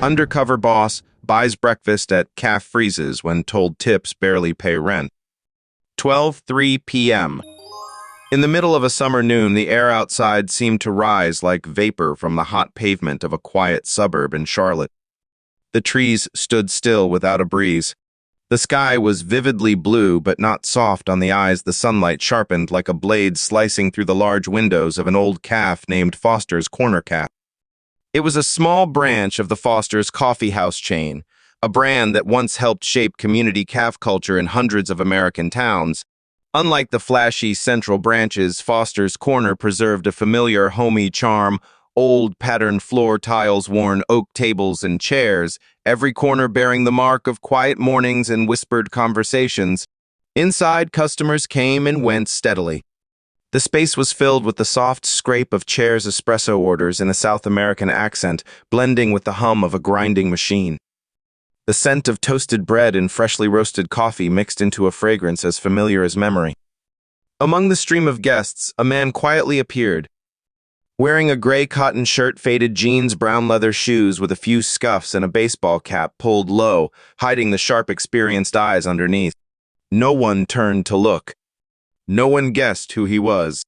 Undercover boss buys breakfast at calf freezes when told tips barely pay rent. 12:03 p.m. In the middle of a summer noon, the air outside seemed to rise like vapor from the hot pavement of a quiet suburb in Charlotte. The trees stood still without a breeze. The sky was vividly blue but not soft on the eyes. The sunlight sharpened like a blade slicing through the large windows of an old calf named Foster's Corner Calf. It was a small branch of the Foster's coffee house chain, a brand that once helped shape community calf culture in hundreds of American towns. Unlike the flashy central branches, Foster's Corner preserved a familiar homey charm: old patterned floor tiles, worn oak tables and chairs, every corner bearing the mark of quiet mornings and whispered conversations. Inside, customers came and went steadily. The space was filled with the soft scrape of chairs' espresso orders in a South American accent, blending with the hum of a grinding machine. The scent of toasted bread and freshly roasted coffee mixed into a fragrance as familiar as memory. Among the stream of guests, a man quietly appeared, wearing a gray cotton shirt, faded jeans, brown leather shoes with a few scuffs, and a baseball cap pulled low, hiding the sharp, experienced eyes underneath. No one turned to look. No one guessed who he was.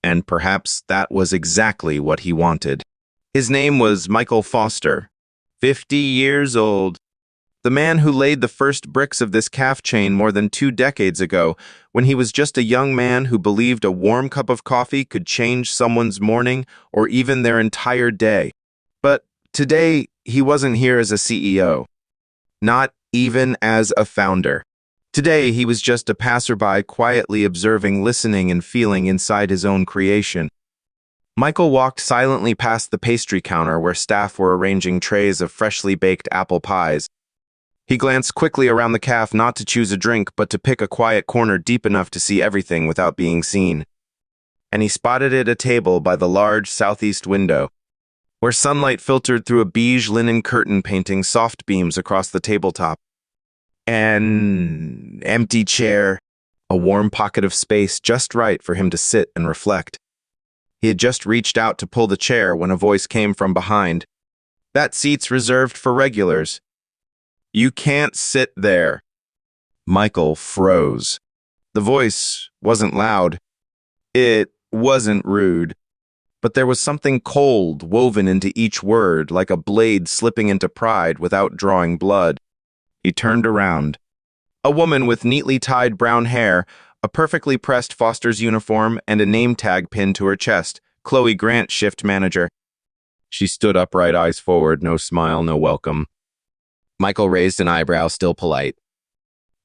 And perhaps that was exactly what he wanted. His name was Michael Foster, 50 years old. The man who laid the first bricks of this calf chain more than 2 decades ago, when he was just a young man who believed a warm cup of coffee could change someone's morning or even their entire day. But today, he wasn't here as a CEO. Not even as a founder. Today, he was just a passerby, quietly observing, listening, and feeling inside his own creation. Michael walked silently past the pastry counter where staff were arranging trays of freshly baked apple pies. He glanced quickly around the calf, not to choose a drink, but to pick a quiet corner deep enough to see everything without being seen. And he spotted it, a table by the large southeast window, where sunlight filtered through a beige linen curtain painting soft beams across the tabletop. An empty chair, a warm pocket of space just right for him to sit and reflect. He had just reached out to pull the chair when a voice came from behind. "That seat's reserved for regulars. You can't sit there." Michael froze. The voice wasn't loud. It wasn't rude. But there was something cold woven into each word, like a blade slipping into pride without drawing blood. He turned around. A woman with neatly tied brown hair, a perfectly pressed Foster's uniform, and a name tag pinned to her chest. Chloe Grant, shift manager. She stood upright, eyes forward, no smile, no welcome. Michael raised an eyebrow, still polite.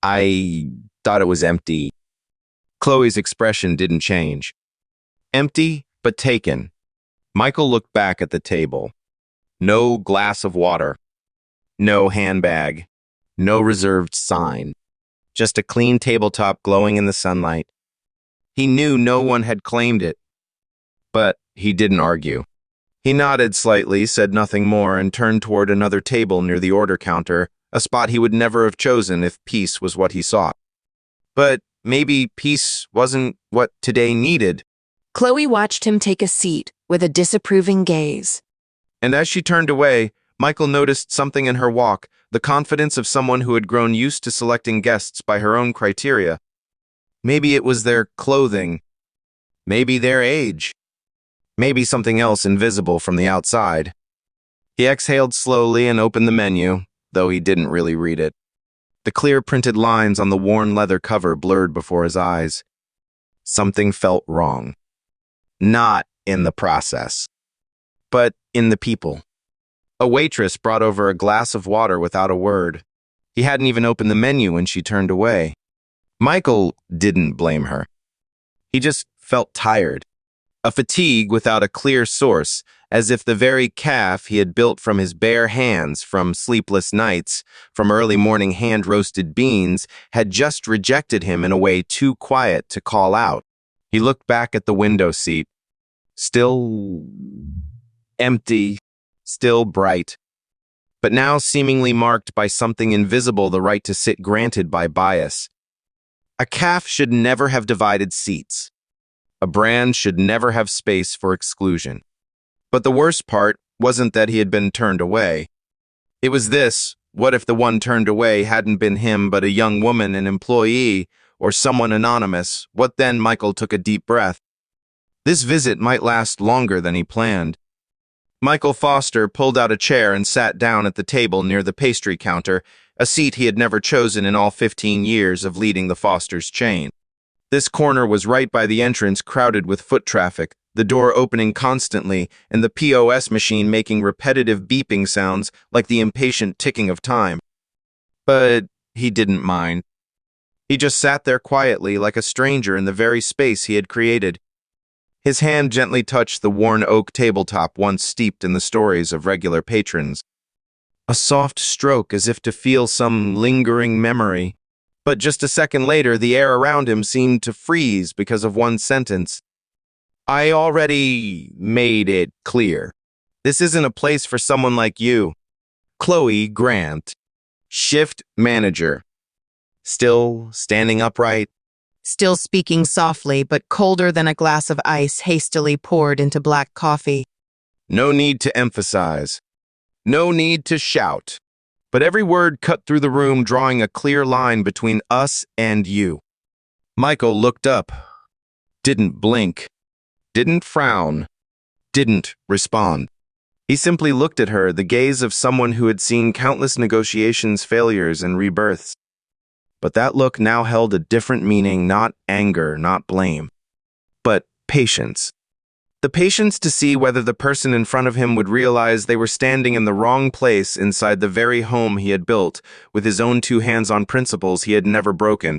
"I thought it was empty." Chloe's expression didn't change. Empty, but taken. Michael looked back at the table. No glass of water. No handbag. No reserved sign. Just a clean tabletop glowing in the sunlight. He knew no one had claimed it, but he didn't argue. He nodded slightly, said nothing more, and turned toward another table near the order counter, a spot he would never have chosen if peace was what he sought. But maybe peace wasn't what today needed. Chloe watched him take a seat with a disapproving gaze. And as she turned away, Michael noticed something in her walk, the confidence of someone who had grown used to selecting guests by her own criteria. Maybe it was their clothing. Maybe their age. Maybe something else invisible from the outside. He exhaled slowly and opened the menu, though he didn't really read it. The clear printed lines on the worn leather cover blurred before his eyes. Something felt wrong. Not in the process, but in the people. A waitress brought over a glass of water without a word. He hadn't even opened the menu when she turned away. Michael didn't blame her. He just felt tired. A fatigue without a clear source, as if the very calf he had built from his bare hands, from sleepless nights, from early morning hand-roasted beans, had just rejected him in a way too quiet to call out. He looked back at the window seat. Still empty, still bright, but now seemingly marked by something invisible, the right to sit granted by bias. A calf should never have divided seats. A brand should never have space for exclusion. But the worst part wasn't that he had been turned away. It was this: what if the one turned away hadn't been him but a young woman, an employee, or someone anonymous? What then? Michael took a deep breath. This visit might last longer than he planned. Michael Foster pulled out a chair and sat down at the table near the pastry counter, a seat he had never chosen in all 15 years of leading the Foster's chain. This corner was right by the entrance, crowded with foot traffic, the door opening constantly and the POS machine making repetitive beeping sounds like the impatient ticking of time. But he didn't mind. He just sat there quietly like a stranger in the very space he had created. His hand gently touched the worn oak tabletop once steeped in the stories of regular patrons. A soft stroke as if to feel some lingering memory. But just a second later, the air around him seemed to freeze because of one sentence. I already made it clear. This isn't a place for someone like you. Chloe Grant, shift manager. Still standing upright. Still speaking softly, but colder than a glass of ice hastily poured into black coffee. No need to emphasize. No need to shout. But every word cut through the room, drawing a clear line between us and you. Michael looked up. Didn't blink. Didn't frown. Didn't respond. He simply looked at her, the gaze of someone who had seen countless negotiations, failures, and rebirths. But that look now held a different meaning, not anger, not blame, but patience. The patience to see whether the person in front of him would realize they were standing in the wrong place inside the very home he had built, with his own two hands on principles he had never broken.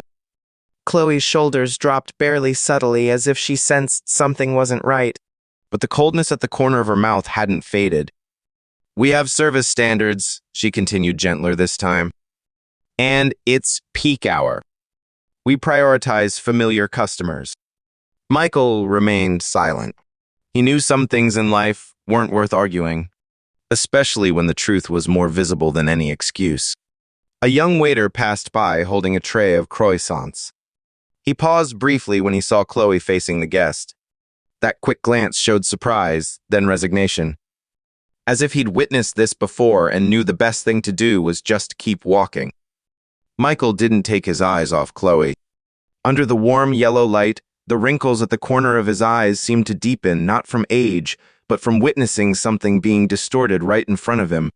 Chloe's shoulders dropped barely subtly as if she sensed something wasn't right. But the coldness at the corner of her mouth hadn't faded. We have service standards, she continued gentler this time. And it's peak hour. We prioritize familiar customers. Michael remained silent. He knew some things in life weren't worth arguing, especially when the truth was more visible than any excuse. A young waiter passed by holding a tray of croissants. He paused briefly when he saw Chloe facing the guest. That quick glance showed surprise, then resignation. As if he'd witnessed this before and knew the best thing to do was just keep walking. Michael didn't take his eyes off Chloe. Under the warm yellow light, the wrinkles at the corner of his eyes seemed to deepen, not from age, but from witnessing something being distorted right in front of him.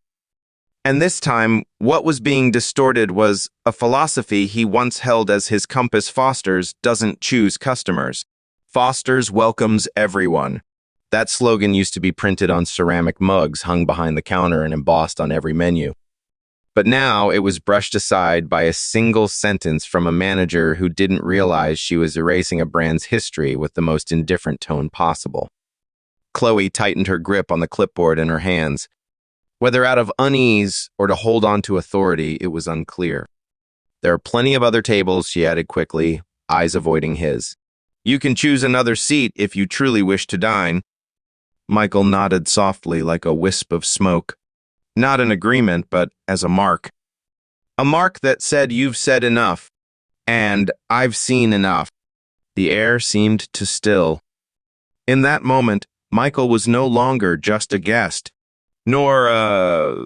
And this time, what was being distorted was a philosophy he once held as his compass: Foster's doesn't choose customers. Foster's welcomes everyone. That slogan used to be printed on ceramic mugs hung behind the counter and embossed on every menu. But now it was brushed aside by a single sentence from a manager who didn't realize she was erasing a brand's history with the most indifferent tone possible. Chloe tightened her grip on the clipboard in her hands. Whether out of unease or to hold on to authority, it was unclear. There are plenty of other tables, she added quickly, eyes avoiding his. You can choose another seat if you truly wish to dine. Michael nodded softly like a wisp of smoke. Not an agreement, but as a mark. A mark that said you've said enough. And I've seen enough. The air seemed to still. In that moment, Michael was no longer just a guest, nor a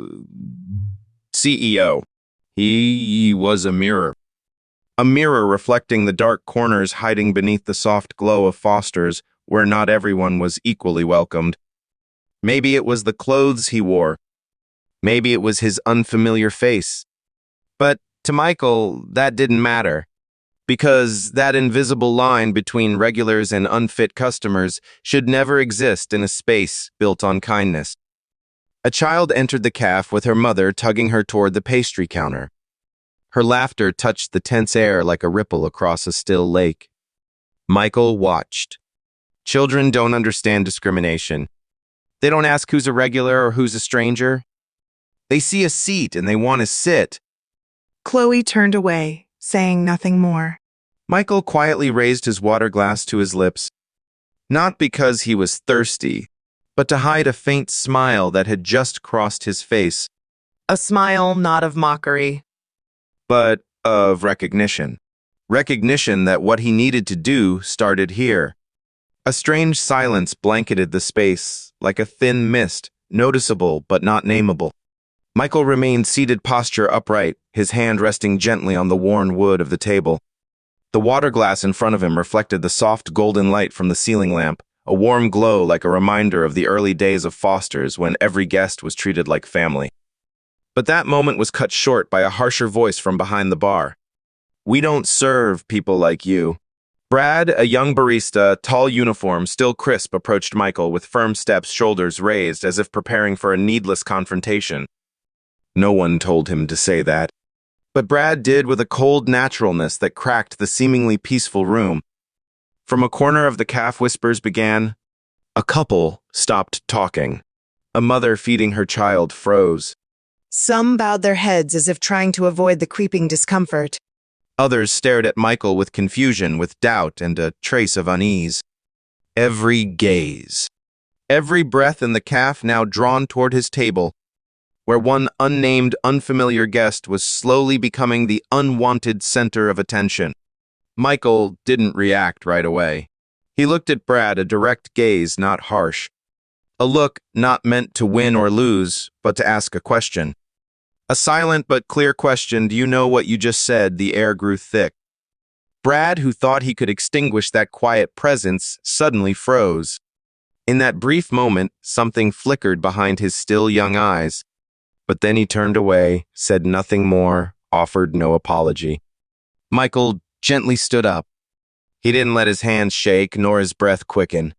CEO. He was a mirror. A mirror reflecting the dark corners hiding beneath the soft glow of Foster's, where not everyone was equally welcomed. Maybe it was the clothes he wore. Maybe it was his unfamiliar face. But to Michael, that didn't matter, because that invisible line between regulars and unfit customers should never exist in a space built on kindness. A child entered the cafe with her mother tugging her toward the pastry counter. Her laughter touched the tense air like a ripple across a still lake. Michael watched. Children don't understand discrimination. They don't ask who's a regular or who's a stranger. They see a seat and they want to sit. Chloe turned away, saying nothing more. Michael quietly raised his water glass to his lips, not because he was thirsty, but to hide a faint smile that had just crossed his face. A smile not of mockery, but of recognition. Recognition that what he needed to do started here. A strange silence blanketed the space, like a thin mist, noticeable but not nameable. Michael remained seated posture upright, his hand resting gently on the worn wood of the table. The water glass in front of him reflected the soft golden light from the ceiling lamp, a warm glow like a reminder of the early days of Foster's when every guest was treated like family. But that moment was cut short by a harsher voice from behind the bar. "We don't serve people like you." Brad, a young barista, tall uniform, still crisp, approached Michael with firm steps, shoulders raised, as if preparing for a needless confrontation. No one told him to say that. But Brad did with a cold naturalness that cracked the seemingly peaceful room. From a corner of the calf whispers began. A couple stopped talking. A mother feeding her child froze. Some bowed their heads as if trying to avoid the creeping discomfort. Others stared at Michael with confusion, with doubt, and a trace of unease. Every gaze, every breath in the calf now drawn toward his table, where one unnamed, unfamiliar guest was slowly becoming the unwanted center of attention. Michael didn't react right away. He looked at Brad, a direct gaze, not harsh. A look not meant to win or lose, but to ask a question. A silent but clear question. "Do you know what you just said?" The air grew thick. Brad, who thought he could extinguish that quiet presence, suddenly froze. In that brief moment, something flickered behind his still young eyes. But then he turned away, said nothing more, offered no apology. Michael gently stood up. He didn't let his hands shake, nor his breath quicken.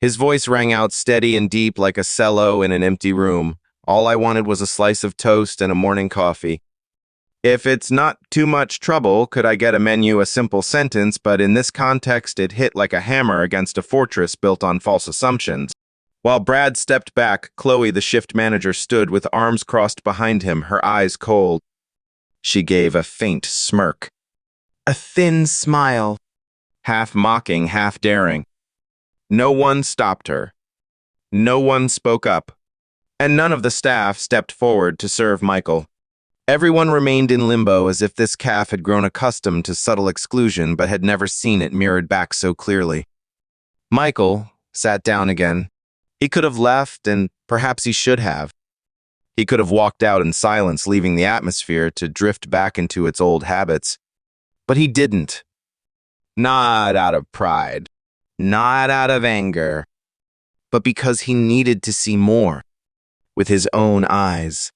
His voice rang out steady and deep like a cello in an empty room. "All I wanted was a slice of toast and a morning coffee. If it's not too much trouble, could I get a menu?" A simple sentence, but in this context it hit like a hammer against a fortress built on false assumptions. While Brad stepped back, Chloe, the shift manager, stood with arms crossed behind him, her eyes cold. She gave a faint smirk. A thin smile, half mocking, half daring. No one stopped her. No one spoke up. And none of the staff stepped forward to serve Michael. Everyone remained in limbo, as if this calf had grown accustomed to subtle exclusion but had never seen it mirrored back so clearly. Michael sat down again. He could have left, and perhaps he should have. He could have walked out in silence, leaving the atmosphere to drift back into its old habits. But he didn't. Not out of pride, not out of anger, but because he needed to see more. With his own eyes.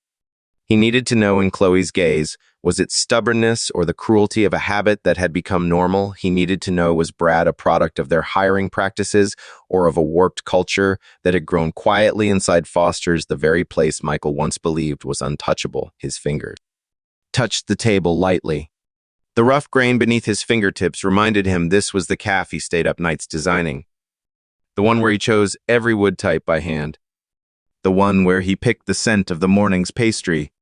He needed to know in Chloe's gaze, was it stubbornness or the cruelty of a habit that had become normal? He needed to know, was Brad a product of their hiring practices or of a warped culture that had grown quietly inside Foster's, the very place Michael once believed was untouchable? His fingers touched the table lightly. The rough grain beneath his fingertips reminded him this was the calf he stayed up nights designing. The one where he chose every wood type by hand. The one where he picked the scent of the morning's pastry.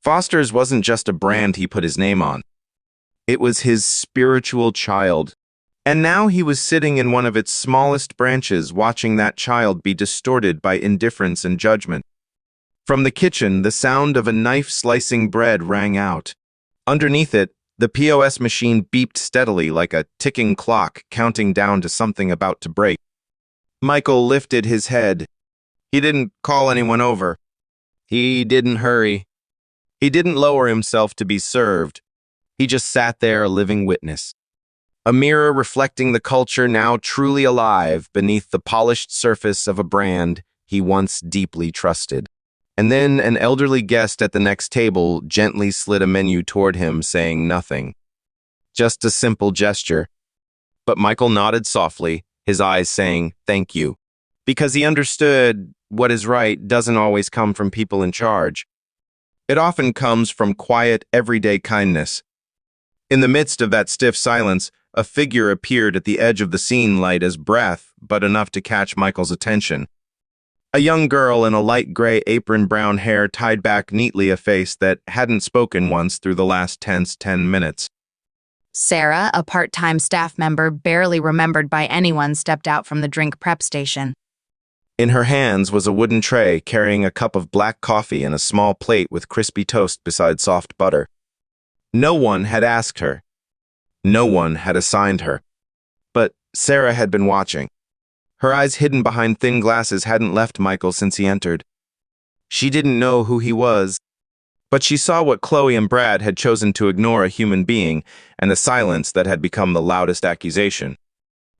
Foster's wasn't just a brand he put his name on. It was his spiritual child. And now he was sitting in one of its smallest branches, watching that child be distorted by indifference and judgment. From the kitchen, the sound of a knife slicing bread rang out. Underneath it, the POS machine beeped steadily like a ticking clock, counting down to something about to break. Michael lifted his head. He didn't call anyone over. He didn't hurry. He didn't lower himself to be served. He just sat there, a living witness. A mirror reflecting the culture now truly alive beneath the polished surface of a brand he once deeply trusted. And then an elderly guest at the next table gently slid a menu toward him, saying nothing. Just a simple gesture. But Michael nodded softly, his eyes saying, "Thank you." Because he understood what is right doesn't always come from people in charge. It often comes from quiet, everyday kindness. In the midst of that stiff silence, a figure appeared at the edge of the scene, light as breath, but enough to catch Michael's attention. A young girl in a light gray apron, brown hair tied back neatly, a face that hadn't spoken once through the last tense 10 minutes. Sarah, a part-time staff member barely remembered by anyone, stepped out from the drink prep station. In her hands was a wooden tray carrying a cup of black coffee and a small plate with crispy toast beside soft butter. No one had asked her. No one had assigned her. But Sarah had been watching. Her eyes hidden behind thin glasses hadn't left Michael since he entered. She didn't know who he was, but she saw what Chloe and Brad had chosen to ignore a human being and the silence that had become the loudest accusation.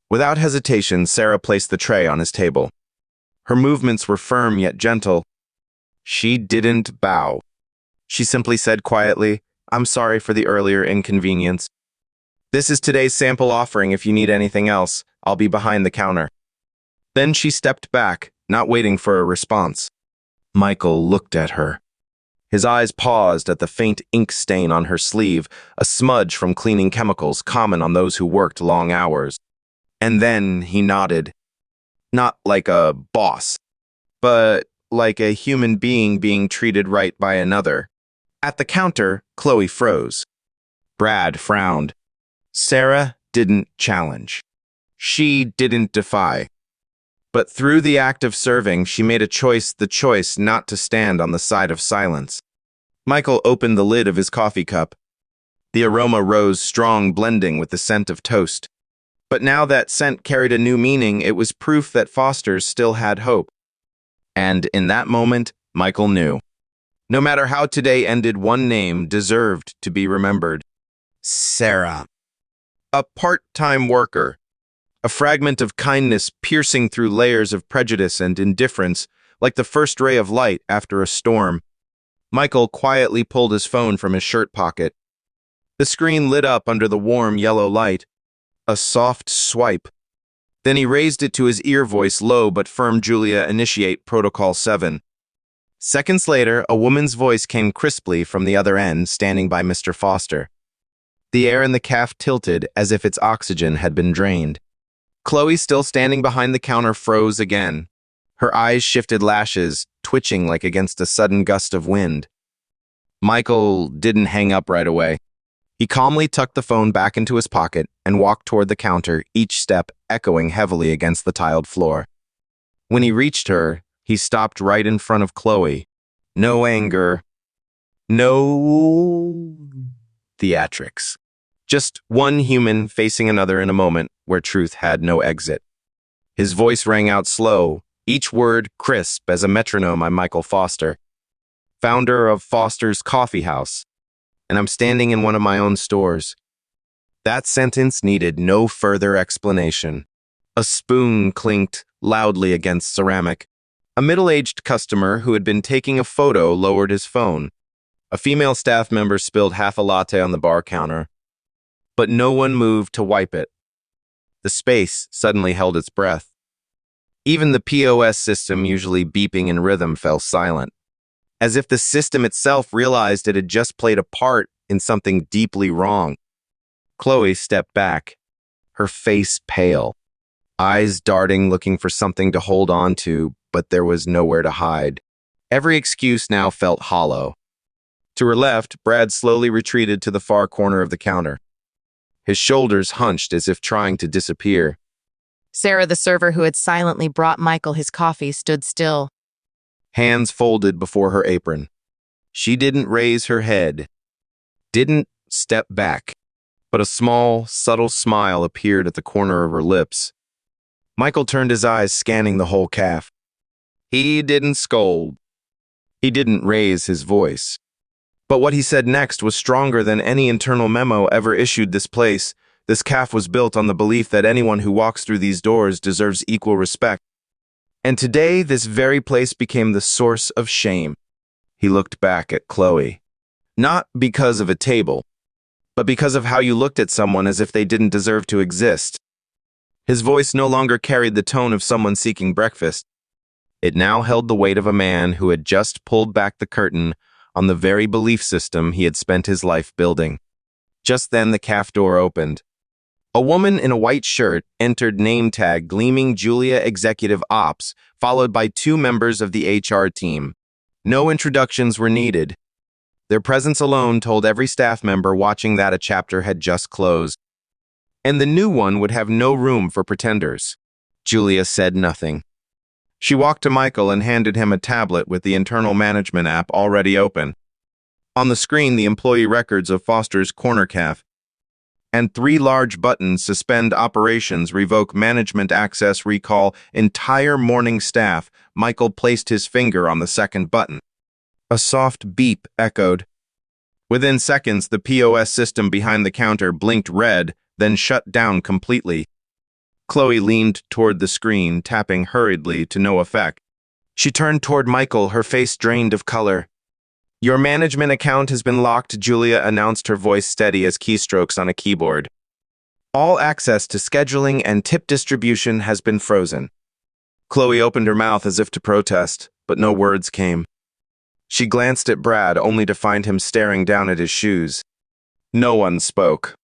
Without hesitation, Sarah placed the tray on his table. Her movements were firm yet gentle. She didn't bow. She simply said quietly, "I'm sorry for the earlier inconvenience. This is today's sample offering. If you need anything else, I'll be behind the counter." Then she stepped back, not waiting for a response. Michael looked at her. His eyes paused at the faint ink stain on her sleeve, a smudge from cleaning chemicals common on those who worked long hours. And then he nodded. Not like a boss, but like a human being being treated right by another. At the counter, Chloe froze. Brad frowned. Sarah didn't challenge. She didn't defy. But through the act of serving, she made the choice not to stand on the side of silence. Michael opened the lid of his coffee cup. The aroma rose strong, blending with the scent of toast. But now that scent carried a new meaning. It was proof that Foster's still had hope. And in that moment, Michael knew. No matter how today ended, one name deserved to be remembered. Sarah. A part-time worker. A fragment of kindness piercing through layers of prejudice and indifference, like the first ray of light after a storm. Michael quietly pulled his phone from his shirt pocket. The screen lit up under the warm yellow light. A soft swipe. Then he raised it to his ear, voice low but firm. "Julia, initiate Protocol 7. Seconds later, a woman's voice came crisply from the other end, standing by Mr. Foster. The air in the caf tilted as if its oxygen had been drained. Chloe, still standing behind the counter, froze again. Her eyes shifted, lashes twitching like against a sudden gust of wind. Michael didn't hang up right away. He calmly tucked the phone back into his pocket and walked toward the counter, each step echoing heavily against the tiled floor. When he reached her, he stopped right in front of Chloe. No anger. No theatrics. Just one human facing another in a moment where truth had no exit. His voice rang out slow, each word crisp as a metronome. "I'm Michael Foster, founder of Foster's Coffee House, and I'm standing in one of my own stores." That sentence needed no further explanation. A spoon clinked loudly against ceramic. A middle-aged customer who had been taking a photo lowered his phone. A female staff member spilled half a latte on the bar counter, but no one moved to wipe it. The space suddenly held its breath. Even the POS system, usually beeping in rhythm, fell silent, as if the system itself realized it had just played a part in something deeply wrong. Chloe stepped back, her face pale, eyes darting, looking for something to hold on to, but there was nowhere to hide. Every excuse now felt hollow. To her left, Brad slowly retreated to the far corner of the counter. His shoulders hunched as if trying to disappear. Sarah, the server who had silently brought Michael his coffee, stood still. Hands folded before her apron. She didn't raise her head, didn't step back, but a small, subtle smile appeared at the corner of her lips. Michael turned his eyes, scanning the whole caf. He didn't scold. He didn't raise his voice. But what he said next was stronger than any internal memo ever issued. This caf was built on the belief that anyone who walks through these doors deserves equal respect. And today, this very place became the source of shame. He looked back at Chloe. Not because of a table, but because of how you looked at someone as if they didn't deserve to exist. His voice no longer carried the tone of someone seeking breakfast. It now held the weight of a man who had just pulled back the curtain on the very belief system he had spent his life building. Just then, the caf door opened. A woman in a white shirt entered, name tag gleaming Julia Executive Ops, followed by two members of the HR team. No introductions were needed. Their presence alone told every staff member watching that a chapter had just closed. And the new one would have no room for pretenders. Julia said nothing. She walked to Michael and handed him a tablet with the internal management app already open. On the screen, the employee records of Foster's Corner Caf, and 3 large buttons: suspend operations, revoke management access, recall entire morning staff. Michael placed his finger on the second button. A soft beep echoed. Within seconds, the POS system behind the counter blinked red, then shut down completely. Chloe leaned toward the screen, tapping hurriedly to no effect. She turned toward Michael, her face drained of color. "Your management account has been locked," Julia announced, her voice steady as keystrokes on a keyboard. "All access to scheduling and tip distribution has been frozen." Chloe opened her mouth as if to protest, but no words came. She glanced at Brad, only to find him staring down at his shoes. No one spoke.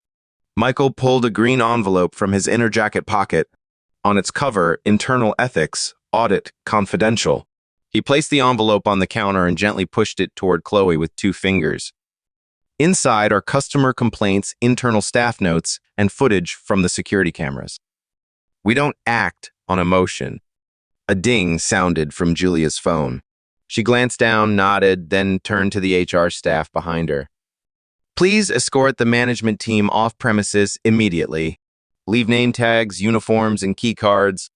Michael pulled a green envelope from his inner jacket pocket. On its cover, Internal Ethics, Audit, Confidential. He placed the envelope on the counter and gently pushed it toward Chloe with 2 fingers. Inside are customer complaints, internal staff notes, and footage from the security cameras. "We don't act on emotion." A ding sounded from Julia's phone. She glanced down, nodded, then turned to the HR staff behind her. "Please escort the management team off premises immediately. Leave name tags, uniforms, and key cards."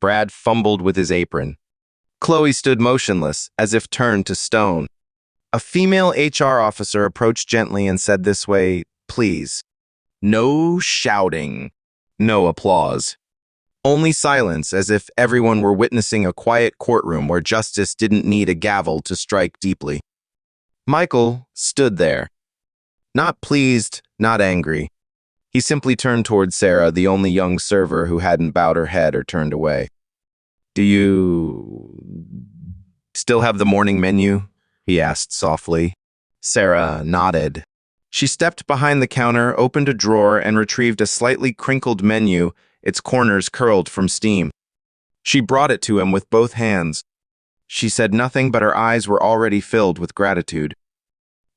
Brad fumbled with his apron. Chloe stood motionless, as if turned to stone. A female HR officer approached gently and said this way, "Please. No shouting. No applause. Only silence, as if everyone were witnessing a quiet courtroom where justice didn't need a gavel to strike deeply." Michael stood there. Not pleased, not angry. He simply turned toward Sarah, the only young server who hadn't bowed her head or turned away. "Do you still have the morning menu?" he asked softly. Sarah nodded. She stepped behind the counter, opened a drawer, and retrieved a slightly crinkled menu, its corners curled from steam. She brought it to him with both hands. She said nothing, but her eyes were already filled with gratitude.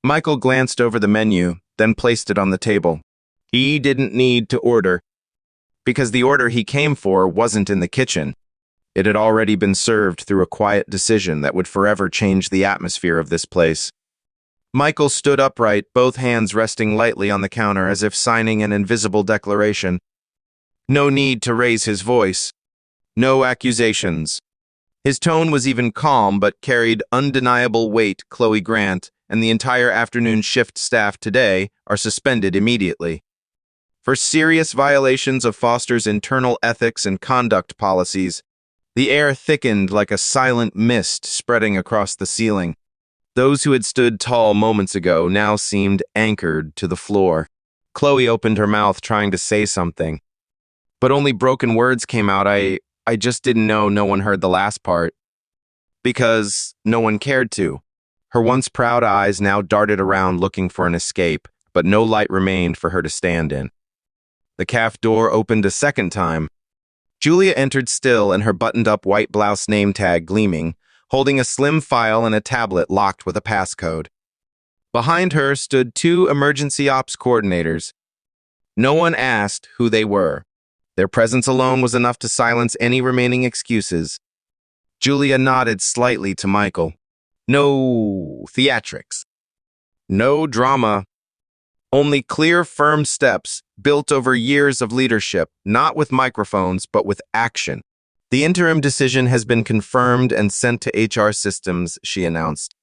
Michael glanced over the menu, then placed it on the table. He didn't need to order, because the order he came for wasn't in the kitchen. It had already been served through a quiet decision that would forever change the atmosphere of this place. Michael stood upright, both hands resting lightly on the counter as if signing an invisible declaration. No need to raise his voice. No accusations. His tone was even calm but carried undeniable weight. "Chloe Grant and the entire afternoon shift staff today are suspended immediately for serious violations of Foster's internal ethics and conduct policies." The air thickened like a silent mist spreading across the ceiling. Those who had stood tall moments ago now seemed anchored to the floor. Chloe opened her mouth, trying to say something, but only broken words came out. I just didn't know no one heard the last part. Because no one cared to. Her once proud eyes now darted around looking for an escape, but no light remained for her to stand in. The caf door opened a second time. Julia entered still and her buttoned-up white blouse name tag gleaming, holding a slim file and a tablet locked with a passcode. Behind her stood 2 emergency ops coordinators. No one asked who they were. Their presence alone was enough to silence any remaining excuses. Julia nodded slightly to Michael. No theatrics. No drama. Only clear, firm steps, built over years of leadership, not with microphones, but with action. "The interim decision has been confirmed and sent to HR systems," she announced.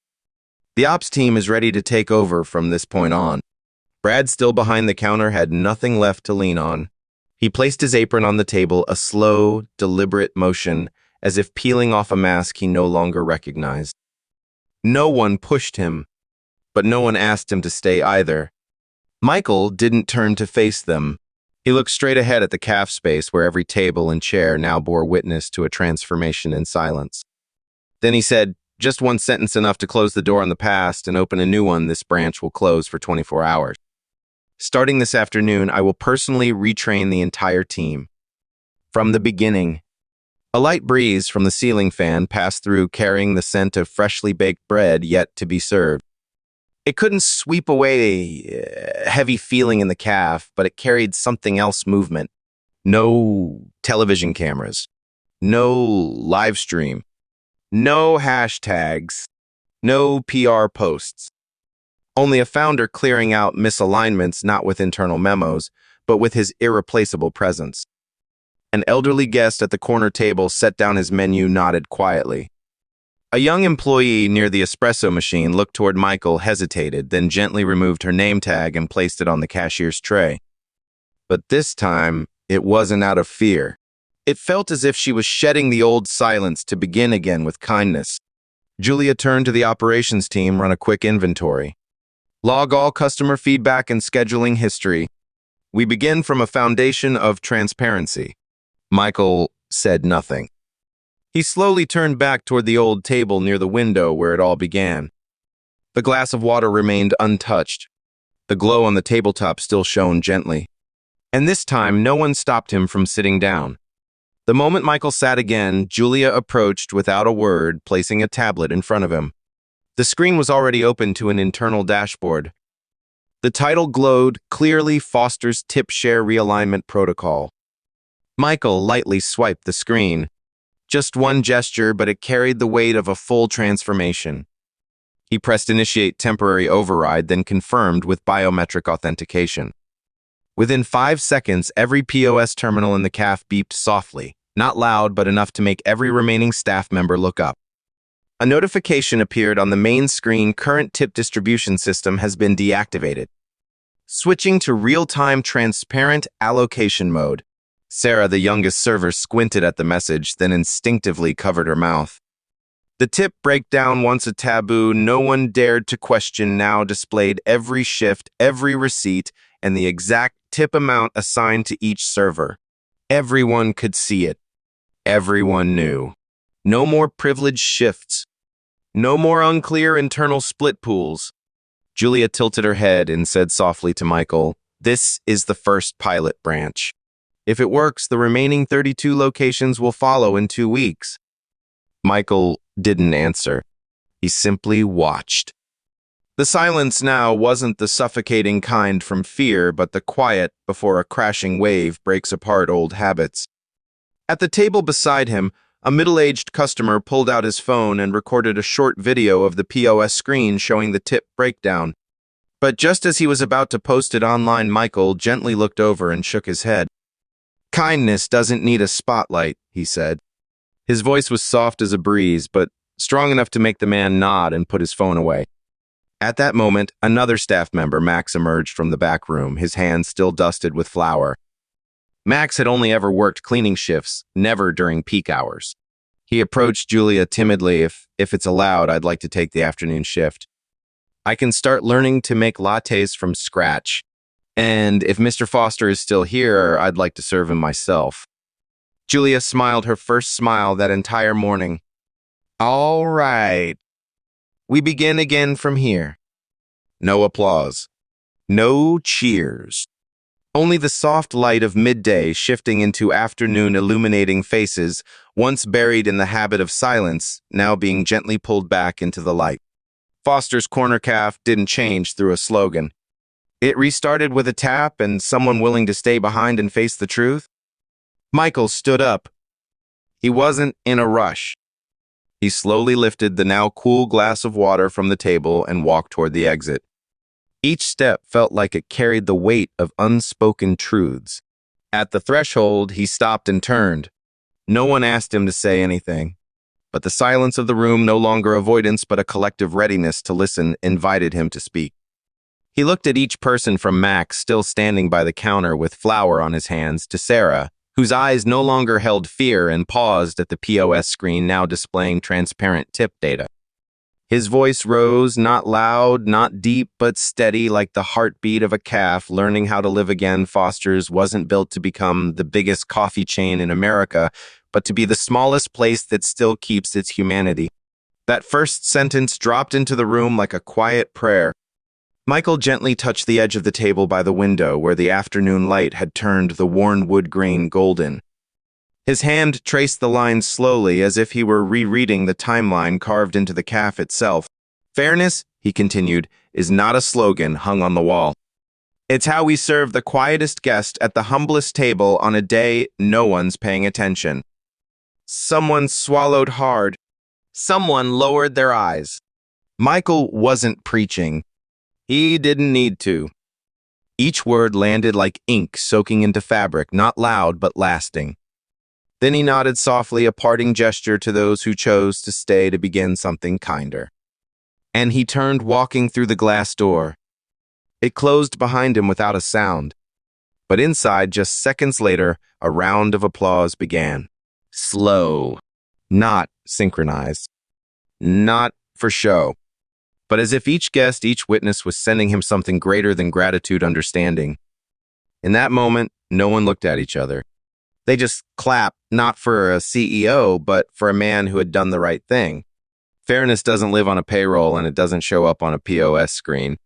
"The ops team is ready to take over from this point on." Brad, still behind the counter, had nothing left to lean on. He placed his apron on the table, a slow, deliberate motion, as if peeling off a mask he no longer recognized. No one pushed him, but no one asked him to stay either. Michael didn't turn to face them. He looked straight ahead at the caf space where every table and chair now bore witness to a transformation in silence. Then he said, "Just one sentence enough to close the door on the past and open a new one. This branch will close for 24 hours. Starting this afternoon, I will personally retrain the entire team. From the beginning." A light breeze from the ceiling fan passed through, carrying the scent of freshly baked bread yet to be served. It couldn't sweep away a heavy feeling in the caf, but it carried something else: movement. No television cameras. No live stream. No hashtags. No PR posts. Only a founder clearing out misalignments, not with internal memos, but with his irreplaceable presence. An elderly guest at the corner table set down his menu, nodded quietly. A young employee near the espresso machine looked toward Michael, hesitated, then gently removed her name tag and placed it on the cashier's tray. But this time, it wasn't out of fear. It felt as if she was shedding the old silence to begin again with kindness. Julia turned to the operations team, run a quick inventory. Log all customer feedback and scheduling history. We begin from a foundation of transparency. Michael said nothing. He slowly turned back toward the old table near the window where it all began. The glass of water remained untouched. The glow on the tabletop still shone gently. And this time, no one stopped him from sitting down. The moment Michael sat again, Julia approached without a word, placing a tablet in front of him. The screen was already open to an internal dashboard. The title glowed clearly: Foster's Tip Share Realignment Protocol. Michael lightly swiped the screen. Just one gesture, but it carried the weight of a full transformation. He pressed Initiate Temporary Override, then confirmed with biometric authentication. Within 5 seconds, every POS terminal in the CAF beeped softly, not loud, but enough to make every remaining staff member look up. A notification appeared on the main screen: Current tip distribution system has been deactivated. Switching to real-time transparent allocation mode. Sarah, the youngest server, squinted at the message, then instinctively covered her mouth. The tip breakdown, once a taboo no one dared to question, now displayed every shift, every receipt, and the exact tip amount assigned to each server. Everyone could see it. Everyone knew. No more privileged shifts. No more unclear internal split pools. Julia tilted her head and said softly to Michael, "This is the first pilot branch. If it works, the remaining 32 locations will follow in 2 weeks." Michael didn't answer. He simply watched. The silence now wasn't the suffocating kind from fear, but the quiet before a crashing wave breaks apart old habits. At the table beside him, a middle-aged customer pulled out his phone and recorded a short video of the POS screen showing the tip breakdown. But just as he was about to post it online, Michael gently looked over and shook his head. "Kindness doesn't need a spotlight," he said. His voice was soft as a breeze, but strong enough to make the man nod and put his phone away. At that moment, another staff member, Max, emerged from the back room, his hands still dusted with flour. Max had only ever worked cleaning shifts, never during peak hours. He approached Julia timidly. If it's allowed, I'd like to take the afternoon shift. I can start learning to make lattes from scratch. And if Mr. Foster is still here, I'd like to serve him myself." Julia smiled her first smile that entire morning. "All right. We begin again from here." No applause. No cheers. Only the soft light of midday shifting into afternoon, illuminating faces, once buried in the habit of silence, now being gently pulled back into the light. Foster's Corner Calf didn't change through a slogan. It restarted with a tap and someone willing to stay behind and face the truth. Michael stood up. He wasn't in a rush. He slowly lifted the now cool glass of water from the table and walked toward the exit. Each step felt like it carried the weight of unspoken truths. At the threshold, he stopped and turned. No one asked him to say anything, but the silence of the room, no longer avoidance but a collective readiness to listen, invited him to speak. He looked at each person, from Max, still standing by the counter with flour on his hands, to Sarah, whose eyes no longer held fear, and paused at the POS screen now displaying transparent tip data. His voice rose, not loud, not deep, but steady, like the heartbeat of a calf learning how to live again. Foster's wasn't built to become the biggest coffee chain in America, but to be the smallest place that still keeps its humanity. That first sentence dropped into the room like a quiet prayer. Michael gently touched the edge of the table by the window where the afternoon light had turned the worn wood grain golden. His hand traced the lines slowly, as if he were rereading the timeline carved into the calf itself. "Fairness," he continued, "is not a slogan hung on the wall. It's how we serve the quietest guest at the humblest table on a day no one's paying attention." Someone swallowed hard. Someone lowered their eyes. Michael wasn't preaching. He didn't need to. Each word landed like ink soaking into fabric, not loud but lasting. Then he nodded softly, a parting gesture to those who chose to stay to begin something kinder. And he turned, walking through the glass door. It closed behind him without a sound. But inside, just seconds later, a round of applause began. Slow, not synchronized, not for show, but as if each guest, each witness was sending him something greater than gratitude, understanding. In that moment, no one looked at each other. They just clapped, not for a CEO, but for a man who had done the right thing. Fairness doesn't live on a payroll, and it doesn't show up on a POS screen.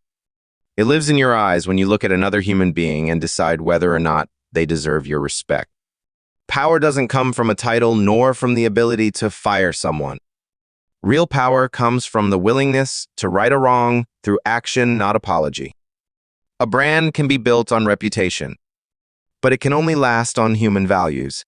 It lives in your eyes when you look at another human being and decide whether or not they deserve your respect. Power doesn't come from a title nor from the ability to fire someone. Real power comes from the willingness to right a wrong through action, not apology. A brand can be built on reputation, but it can only last on human values.